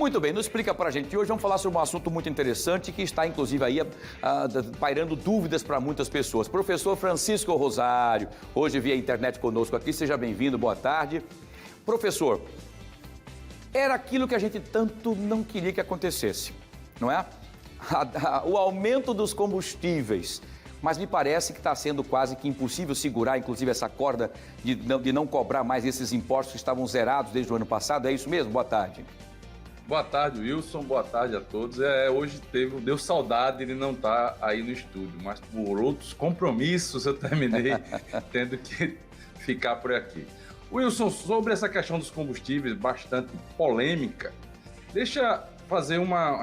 Muito bem, nos explica pra gente. Hoje vamos falar sobre um assunto muito interessante que está, inclusive, aí pairando dúvidas para muitas pessoas. Professor Francisco Rosário, hoje via internet conosco aqui. Seja bem-vindo, boa tarde. Professor, era aquilo que a gente tanto não queria que acontecesse, não é? O aumento dos combustíveis. Mas me parece que está sendo quase que impossível segurar, inclusive, essa corda de não cobrar mais esses impostos que estavam zerados desde o ano passado. É isso mesmo? Boa tarde. Boa tarde, Wilson. Boa tarde a todos. Hoje deu saudade de não estar aí no estúdio, mas por outros compromissos eu terminei tendo que ficar por aqui. Wilson, sobre essa questão dos combustíveis, bastante polêmica, deixa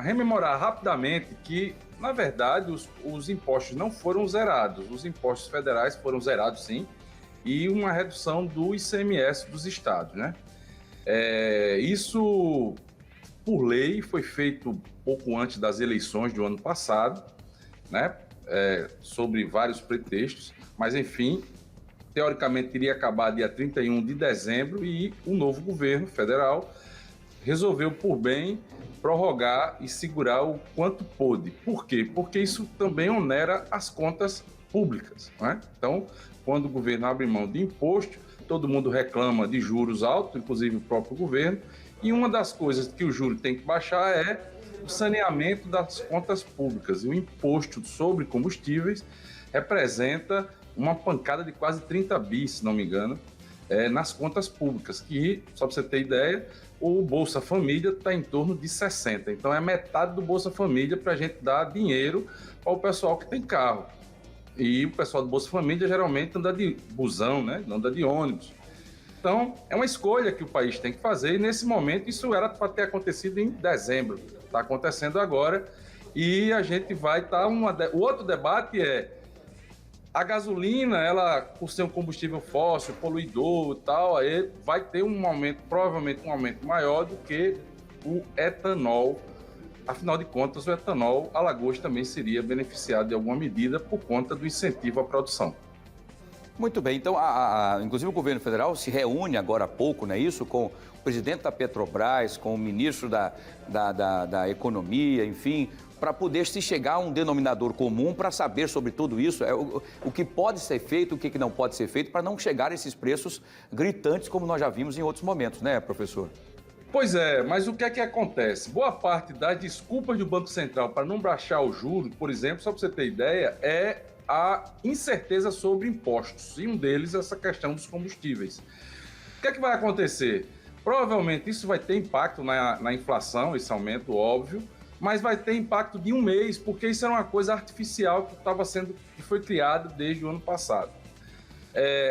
rememorar rapidamente que, na verdade, os impostos não foram zerados. Os impostos federais foram zerados, sim, e uma redução do ICMS dos estados, né? Isso, por lei, foi feito pouco antes das eleições do ano passado, né? Sobre vários pretextos, mas, enfim, teoricamente iria acabar dia 31 de dezembro e o novo governo federal resolveu, por bem, prorrogar e segurar o quanto pôde. Por quê? Porque isso também onera as contas públicas, né? Então, quando o governo abre mão de imposto, todo mundo reclama de juros altos, inclusive o próprio governo, e uma das coisas que o juro tem que baixar é o saneamento das contas públicas. E o imposto sobre combustíveis representa uma pancada de quase 30 bi, se não me engano, nas contas públicas, que, só para você ter ideia, o Bolsa Família está em torno de 60. Então é metade do Bolsa Família para a gente dar dinheiro para o pessoal que tem carro. E o pessoal do Bolsa Família geralmente anda de busão, né? Não anda de ônibus. Então é uma escolha que o país tem que fazer e nesse momento isso era para ter acontecido em dezembro. Está acontecendo agora e a gente vai estar... O outro debate é a gasolina, ela, por ser um combustível fóssil, poluidor e tal, aí vai ter um aumento, provavelmente um aumento maior do que o etanol. Afinal de contas, o etanol, Alagoas também seria beneficiado de alguma medida por conta do incentivo à produção. Muito bem, então, inclusive o governo federal se reúne agora há pouco, não é isso? Com o presidente da Petrobras, com o ministro da Economia, enfim, para poder se chegar a um denominador comum para saber sobre tudo isso, o que pode ser feito, o que não pode ser feito, para não chegar a esses preços gritantes como nós já vimos em outros momentos, né, professor? Pois é, mas o que é que acontece? Boa parte das desculpas do Banco Central para não baixar o juro, por exemplo, só para você ter ideia, é a incerteza sobre impostos, e um deles é essa questão dos combustíveis. O que é que vai acontecer? Provavelmente isso vai ter impacto na inflação, esse aumento, óbvio, mas vai ter impacto de um mês, porque isso era uma coisa artificial que foi criada desde o ano passado.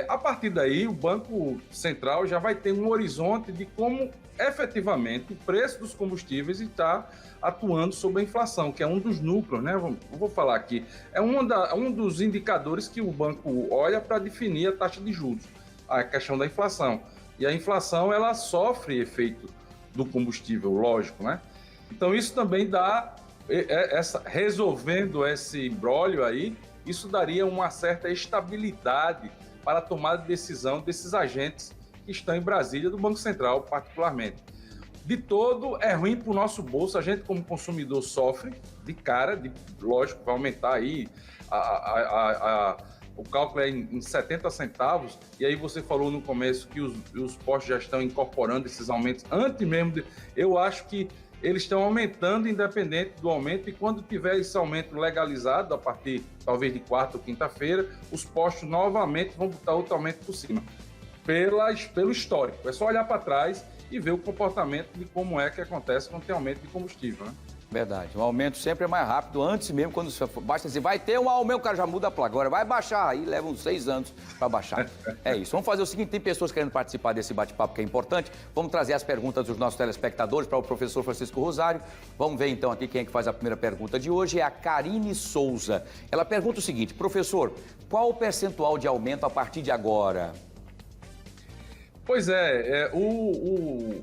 A partir daí, o Banco Central já vai ter um horizonte de como efetivamente o preço dos combustíveis está atuando sobre a inflação, que é um dos núcleos, né? Eu vou falar aqui. É um dos indicadores que o banco olha para definir a taxa de juros, a questão da inflação. E a inflação, ela sofre efeito do combustível, lógico, né? Então isso também dá, resolvendo esse imbróglio aí, isso daria uma certa estabilidade para a tomada de decisão desses agentes que estão em Brasília, do Banco Central particularmente. De todo, é ruim para o nosso bolso, a gente como consumidor sofre de cara, lógico, vai aumentar aí, o cálculo é em 70 centavos, e aí você falou no começo que os postos já estão incorporando esses aumentos antes mesmo, eu acho que eles estão aumentando independente do aumento, e quando tiver esse aumento legalizado, a partir talvez de quarta ou quinta-feira, os postos novamente vão botar outro aumento por cima, pelo histórico. É só olhar para trás e ver o comportamento de como é que acontece quando tem aumento de combustível, né? Verdade, o aumento sempre é mais rápido, antes mesmo, quando basta dizer, vai ter um aumento, o cara já muda a placa, agora vai baixar, aí leva uns 6 anos para baixar. É isso, vamos fazer o seguinte, tem pessoas querendo participar desse bate-papo que é importante, vamos trazer as perguntas dos nossos telespectadores para o professor Francisco Rosário. Vamos ver então aqui quem é que faz a primeira pergunta de hoje, é a Karine Souza. Ela pergunta o seguinte, professor, qual o percentual de aumento a partir de agora? Pois o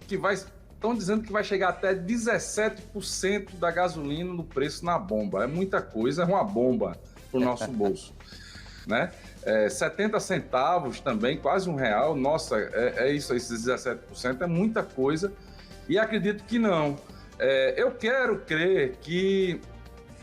que vai... Estão dizendo que vai chegar até 17% da gasolina no preço na bomba. É muita coisa, é uma bomba para o nosso bolso, né? 70 centavos também, quase R$1. Nossa, é isso, esses 17% é muita coisa. E acredito que não. Eu quero crer que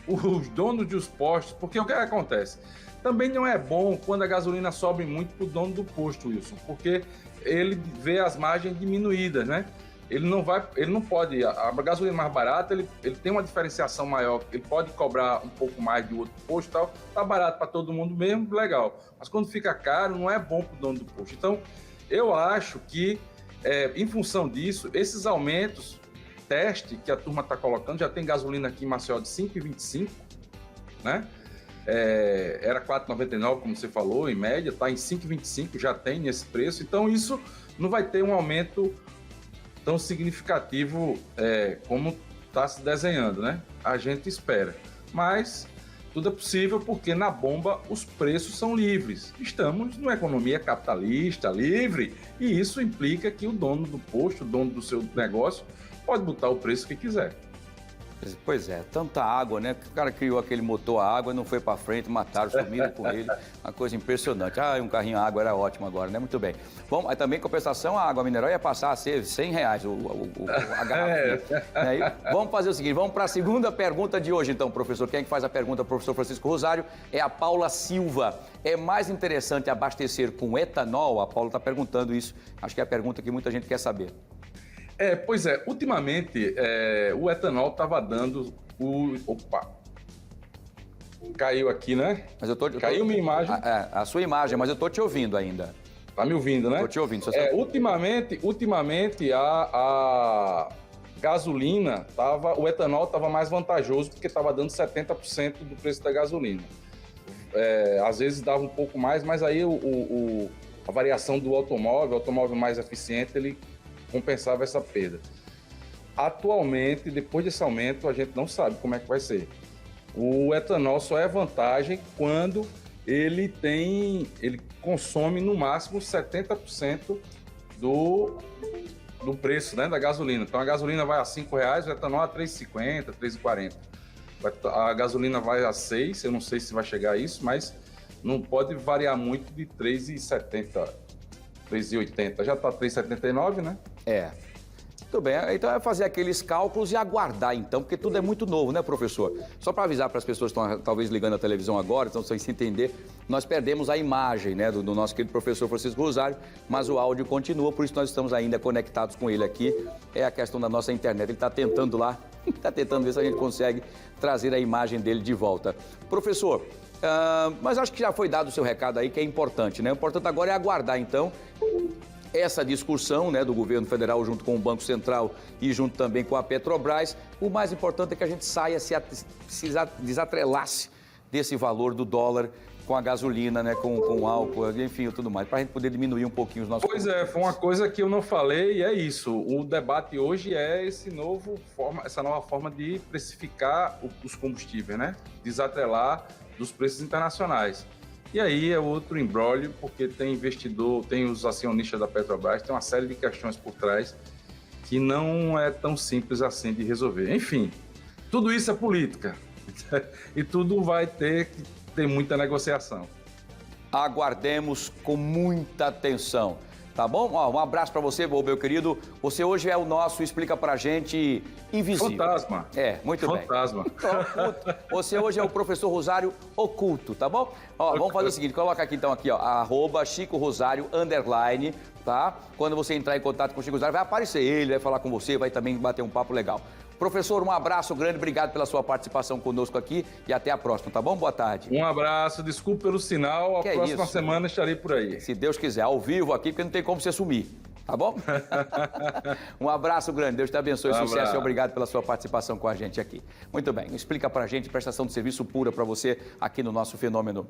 os donos dos postos, porque o que acontece? Também não é bom quando a gasolina sobe muito para o dono do posto, Wilson, porque ele vê as margens diminuídas, né? Ele não pode, a gasolina mais barata, ele tem uma diferenciação maior, ele pode cobrar um pouco mais de outro posto e tal, tá barato para todo mundo mesmo, legal. Mas quando fica caro, não é bom para o dono do posto. Então, eu acho que, em função disso, esses aumentos, teste que a turma está colocando, já tem gasolina aqui em Maceió de 5,25, né? Era 4,99, como você falou, em média, está em 5,25, já tem nesse preço. Então, isso não vai ter um aumento tão significativo como está se desenhando, né? A gente espera. Mas tudo é possível porque na bomba os preços são livres. Estamos numa economia capitalista, livre, e isso implica que o dono do posto, o dono do seu negócio, pode botar o preço que quiser. Pois é, tanta água, né? O cara criou aquele motor a água, não foi para frente, mataram, sumiram com ele. Uma coisa impressionante. Um carrinho a água era ótimo agora, né? Muito bem. Bom, aí também, em compensação, a água mineral ia passar a ser R$100 a garrafa. Vamos fazer o seguinte, vamos para a segunda pergunta de hoje, então, professor. Quem é que faz a pergunta? O professor Francisco Rosário. É a Paula Silva. É mais interessante abastecer com etanol? A Paula está perguntando isso. Acho que é a pergunta que muita gente quer saber. Pois é, ultimamente o etanol estava dando Opa! Caiu aqui, né? Mas Caiu minha imagem. A sua imagem, mas eu estou te ouvindo ainda. Tá me ouvindo, né? Estou te ouvindo. Ultimamente a gasolina o etanol estava mais vantajoso porque estava dando 70% do preço da gasolina. Às vezes dava um pouco mais, mas aí a variação do automóvel, o automóvel mais eficiente, ele compensava essa perda. Atualmente, depois desse aumento, a gente não sabe como é que vai ser. O etanol só é vantagem quando ele consome no máximo 70% do preço, né, da gasolina. Então a gasolina vai a R$5, o etanol a R$3,50, R$3,40. A gasolina vai a R$6, eu não sei se vai chegar a isso, mas não pode variar muito de R$3,70, R$3,80. Já está R$3,79, né? Tudo bem, então é fazer aqueles cálculos e aguardar então, porque tudo é muito novo, né, professor? Só para avisar para as pessoas que estão talvez ligando a televisão agora, então sem se entender, nós perdemos a imagem, né, do nosso querido professor Francisco Rosário, mas o áudio continua, por isso nós estamos ainda conectados com ele aqui. É a questão da nossa internet, ele está tentando lá, está tentando ver se a gente consegue trazer a imagem dele de volta. Professor, mas acho que já foi dado o seu recado aí, que é importante, né? O importante agora é aguardar então essa discussão, né, do governo federal junto com o Banco Central e junto também com a Petrobras. O mais importante é que a gente saia, se desatrelasse desse valor do dólar com a gasolina, né, com o álcool, enfim, e tudo mais, para a gente poder diminuir um pouquinho os nossos... Pois foi uma coisa que eu não falei e é isso. O debate hoje é essa nova forma de precificar os combustíveis, né? Desatrelar dos preços internacionais. E aí é outro imbróglio, porque tem investidor, tem os acionistas da Petrobras, tem uma série de questões por trás que não é tão simples assim de resolver. Enfim, tudo isso é política e tudo vai ter que ter muita negociação. Aguardemos com muita atenção, tá bom? Um abraço para você, meu querido. Você hoje é o nosso, explica pra gente, invisível. Fantasma. Muito Fantasma. bem. Fantasma. Você hoje é o professor Rosário oculto, tá bom? Vamos fazer o seguinte, coloca aqui então, @Chico Rosário, _, tá? Quando você entrar em contato com o Chico Rosário, vai aparecer ele, vai falar com você, vai também bater um papo legal. Professor, um abraço grande, obrigado pela sua participação conosco aqui e até a próxima, tá bom? Boa tarde. Um abraço, desculpe pelo sinal, a próxima semana estarei por aí. Se Deus quiser, ao vivo aqui, porque não tem como você sumir, tá bom? Um abraço grande, Deus te abençoe, sucesso e obrigado pela sua participação com a gente aqui. Muito bem, explica pra gente, prestação de serviço pura pra você aqui no nosso Fenômeno.